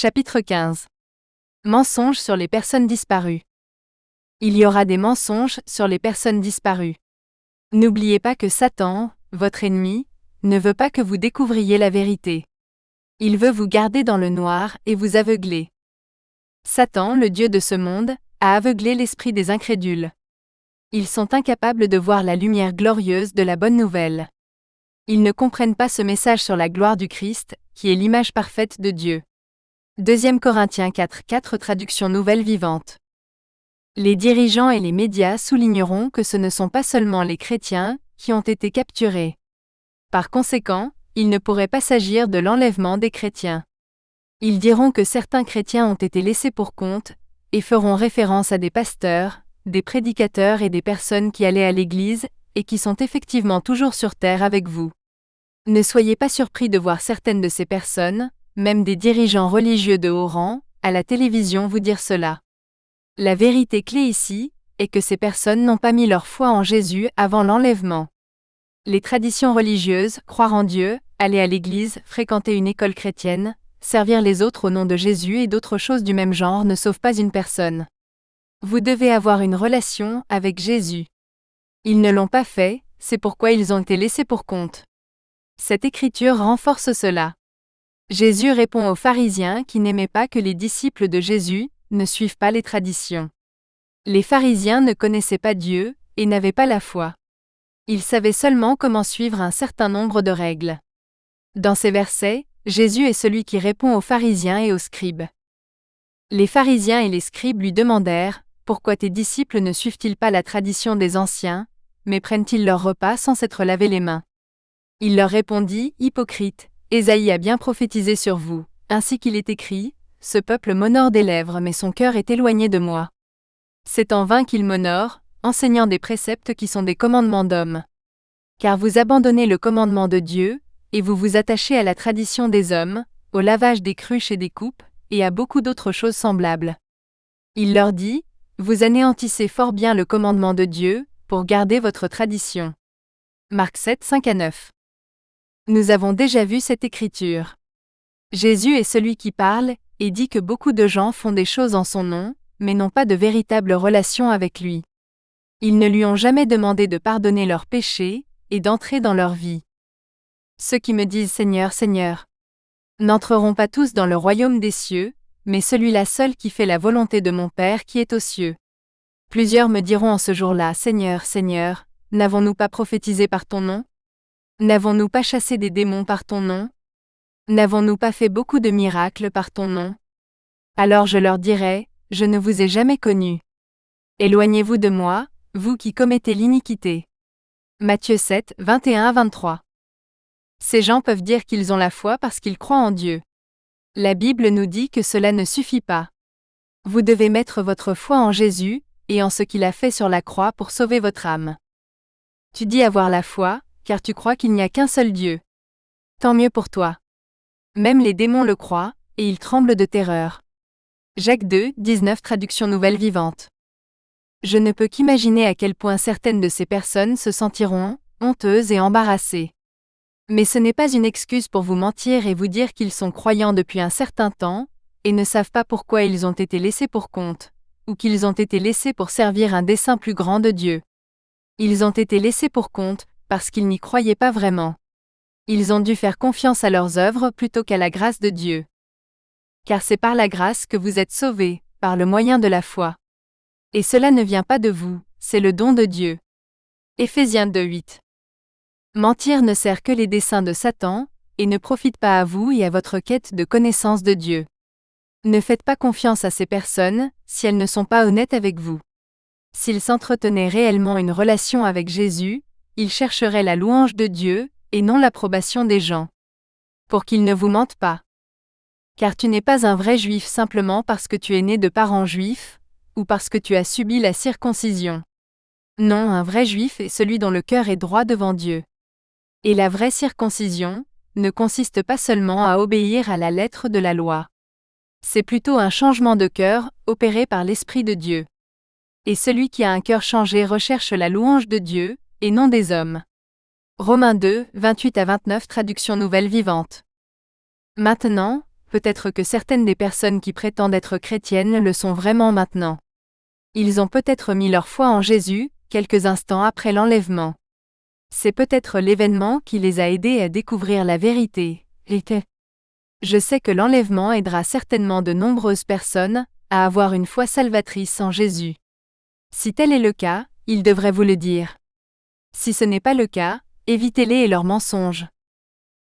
Chapitre 15. Mensonges sur les personnes disparues. Il y aura des mensonges sur les personnes disparues. N'oubliez pas que Satan, votre ennemi, ne veut pas que vous découvriez la vérité. Il veut vous garder dans le noir et vous aveugler. Satan, le dieu de ce monde, a aveuglé l'esprit des incrédules. Ils sont incapables de voir la lumière glorieuse de la bonne nouvelle. Ils ne comprennent pas ce message sur la gloire du Christ, qui est l'image parfaite de Dieu. 2 Corinthiens 4:4 traduction nouvelle vivante. Les dirigeants et les médias souligneront que ce ne sont pas seulement les chrétiens qui ont été capturés. Par conséquent, il ne pourrait pas s'agir de l'enlèvement des chrétiens. Ils diront que certains chrétiens ont été laissés pour compte, et feront référence à des pasteurs, des prédicateurs et des personnes qui allaient à l'église, et qui sont effectivement toujours sur terre avec vous. Ne soyez pas surpris de voir certaines de ces personnes, même des dirigeants religieux de haut rang, à la télévision vous dire cela. La vérité clé ici est que ces personnes n'ont pas mis leur foi en Jésus avant l'enlèvement. Les traditions religieuses, croire en Dieu, aller à l'église, fréquenter une école chrétienne, servir les autres au nom de Jésus et d'autres choses du même genre ne sauvent pas une personne. Vous devez avoir une relation avec Jésus. Ils ne l'ont pas fait, c'est pourquoi ils ont été laissés pour compte. Cette écriture renforce cela. Jésus répond aux pharisiens qui n'aimaient pas que les disciples de Jésus ne suivent pas les traditions. Les pharisiens ne connaissaient pas Dieu et n'avaient pas la foi. Ils savaient seulement comment suivre un certain nombre de règles. Dans ces versets, Jésus est celui qui répond aux pharisiens et aux scribes. Les pharisiens et les scribes lui demandèrent « Pourquoi tes disciples ne suivent-ils pas la tradition des anciens, mais prennent-ils leur repas sans s'être lavé les mains ?» Il leur répondit « Hypocrites, Ésaïe a bien prophétisé sur vous, ainsi qu'il est écrit, « Ce peuple m'honore des lèvres mais son cœur est éloigné de moi. » C'est en vain qu'il m'honore, enseignant des préceptes qui sont des commandements d'hommes. Car vous abandonnez le commandement de Dieu, et vous vous attachez à la tradition des hommes, au lavage des cruches et des coupes, et à beaucoup d'autres choses semblables. Il leur dit, « Vous anéantissez fort bien le commandement de Dieu, pour garder votre tradition. » Marc 7, 5-9. Nous avons déjà vu cette écriture. Jésus est celui qui parle, et dit que beaucoup de gens font des choses en son nom, mais n'ont pas de véritable relation avec lui. Ils ne lui ont jamais demandé de pardonner leurs péchés, et d'entrer dans leur vie. Ceux qui me disent Seigneur, Seigneur, n'entreront pas tous dans le royaume des cieux, mais celui-là seul qui fait la volonté de mon Père qui est aux cieux. Plusieurs me diront en ce jour-là, Seigneur, Seigneur, n'avons-nous pas prophétisé par ton nom? N'avons-nous pas chassé des démons par ton nom? N'avons-nous pas fait beaucoup de miracles par ton nom? Alors je leur dirai, je ne vous ai jamais connus. Éloignez-vous de moi, vous qui commettez l'iniquité. Matthieu 7, 21-23. Ces gens peuvent dire qu'ils ont la foi parce qu'ils croient en Dieu. La Bible nous dit que cela ne suffit pas. Vous devez mettre votre foi en Jésus, et en ce qu'il a fait sur la croix pour sauver votre âme. Tu dis avoir la foi, car tu crois qu'il n'y a qu'un seul Dieu. Tant mieux pour toi. Même les démons le croient, et ils tremblent de terreur. Jacques 2, 19 traduction nouvelle vivante. Je ne peux qu'imaginer à quel point certaines de ces personnes se sentiront honteuses et embarrassées. Mais ce n'est pas une excuse pour vous mentir et vous dire qu'ils sont croyants depuis un certain temps, et ne savent pas pourquoi ils ont été laissés pour compte, ou qu'ils ont été laissés pour servir un dessein plus grand de Dieu. Ils ont été laissés pour compte, parce qu'ils n'y croyaient pas vraiment. Ils ont dû faire confiance à leurs œuvres plutôt qu'à la grâce de Dieu. Car c'est par la grâce que vous êtes sauvés, par le moyen de la foi. Et cela ne vient pas de vous, c'est le don de Dieu. Éphésiens 2:8. Mentir ne sert que les desseins de Satan, et ne profite pas à vous et à votre quête de connaissance de Dieu. Ne faites pas confiance à ces personnes, si elles ne sont pas honnêtes avec vous. S'ils s'entretenaient réellement une relation avec Jésus, ils chercheraient la louange de Dieu, et non l'approbation des gens. Pour qu'ils ne vous mentent pas. Car tu n'es pas un vrai juif simplement parce que tu es né de parents juifs, ou parce que tu as subi la circoncision. Non, un vrai juif est celui dont le cœur est droit devant Dieu. Et la vraie circoncision ne consiste pas seulement à obéir à la lettre de la loi. C'est plutôt un changement de cœur, opéré par l'Esprit de Dieu. Et celui qui a un cœur changé recherche la louange de Dieu, et non des hommes. Romains 2, 28-29 traduction nouvelle vivante. Maintenant, peut-être que certaines des personnes qui prétendent être chrétiennes le sont vraiment maintenant. Ils ont peut-être mis leur foi en Jésus, quelques instants après l'enlèvement. C'est peut-être l'événement qui les a aidés à découvrir la vérité. Je sais que l'enlèvement aidera certainement de nombreuses personnes à avoir une foi salvatrice en Jésus. Si tel est le cas, ils devraient vous le dire. Si ce n'est pas le cas, évitez-les et leurs mensonges.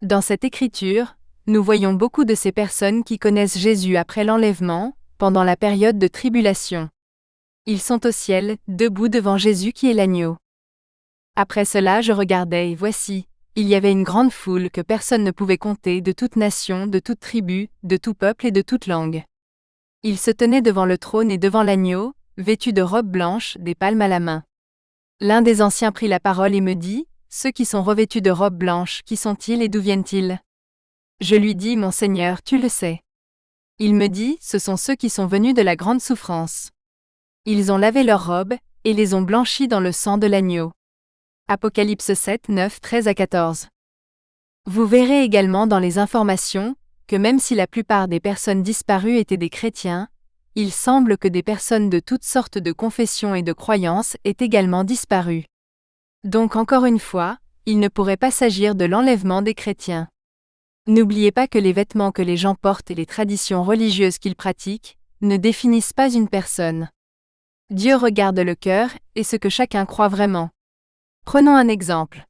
Dans cette écriture, nous voyons beaucoup de ces personnes qui connaissent Jésus après l'enlèvement, pendant la période de tribulation. Ils sont au ciel, debout devant Jésus qui est l'agneau. Après cela je regardais et voici, il y avait une grande foule que personne ne pouvait compter de toute nation, de toute tribu, de tout peuple et de toute langue. Ils se tenaient devant le trône et devant l'agneau, vêtus de robes blanches, des palmes à la main. L'un des anciens prit la parole et me dit, « Ceux qui sont revêtus de robes blanches, qui sont-ils et d'où viennent-ils » Je lui dis, « Mon Seigneur, tu le sais. » Il me dit, « Ce sont ceux qui sont venus de la grande souffrance. Ils ont lavé leurs robes, et les ont blanchies dans le sang de l'agneau. » Apocalypse 7, 9, 13 à 14. Vous verrez également dans les informations, que même si la plupart des personnes disparues étaient des chrétiens, il semble que des personnes de toutes sortes de confessions et de croyances aient également disparu. Donc encore une fois, il ne pourrait pas s'agir de l'enlèvement des chrétiens. N'oubliez pas que les vêtements que les gens portent et les traditions religieuses qu'ils pratiquent ne définissent pas une personne. Dieu regarde le cœur et ce que chacun croit vraiment. Prenons un exemple.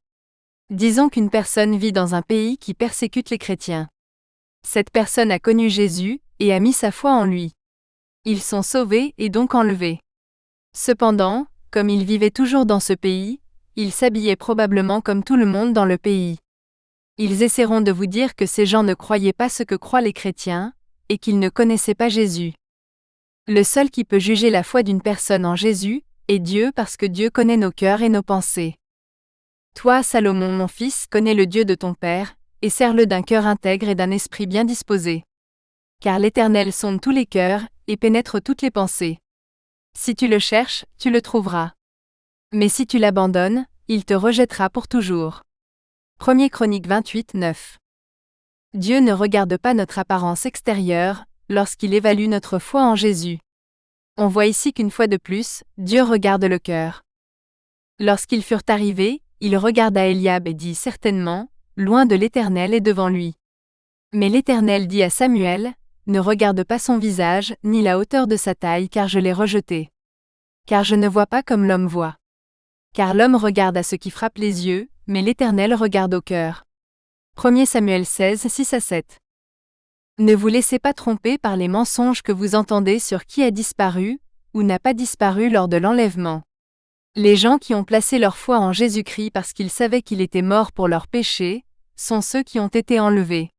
Disons qu'une personne vit dans un pays qui persécute les chrétiens. Cette personne a connu Jésus et a mis sa foi en lui. Ils sont sauvés et donc enlevés. Cependant, comme ils vivaient toujours dans ce pays, ils s'habillaient probablement comme tout le monde dans le pays. Ils essaieront de vous dire que ces gens ne croyaient pas ce que croient les chrétiens, et qu'ils ne connaissaient pas Jésus. Le seul qui peut juger la foi d'une personne en Jésus est Dieu parce que Dieu connaît nos cœurs et nos pensées. Toi, Salomon mon fils, connais le Dieu de ton Père, et sers-le d'un cœur intègre et d'un esprit bien disposé. Car l'Éternel sonde tous les cœurs, et pénètre toutes les pensées. Si tu le cherches, tu le trouveras. Mais si tu l'abandonnes, il te rejettera pour toujours. 1 Chroniques 28, 9. Dieu ne regarde pas notre apparence extérieure, lorsqu'il évalue notre foi en Jésus. On voit ici qu'une fois de plus, Dieu regarde le cœur. Lorsqu'ils furent arrivés, il regarda Eliab et dit certainement, loin de l'Éternel et devant lui. Mais l'Éternel dit à Samuel, ne regarde pas son visage, ni la hauteur de sa taille, car je l'ai rejeté. Car je ne vois pas comme l'homme voit. Car l'homme regarde à ce qui frappe les yeux, mais l'Éternel regarde au cœur. 1 Samuel 16, 6 à 7. Ne vous laissez pas tromper par les mensonges que vous entendez sur qui a disparu, ou n'a pas disparu lors de l'enlèvement. Les gens qui ont placé leur foi en Jésus-Christ parce qu'ils savaient qu'il était mort pour leurs péchés, sont ceux qui ont été enlevés.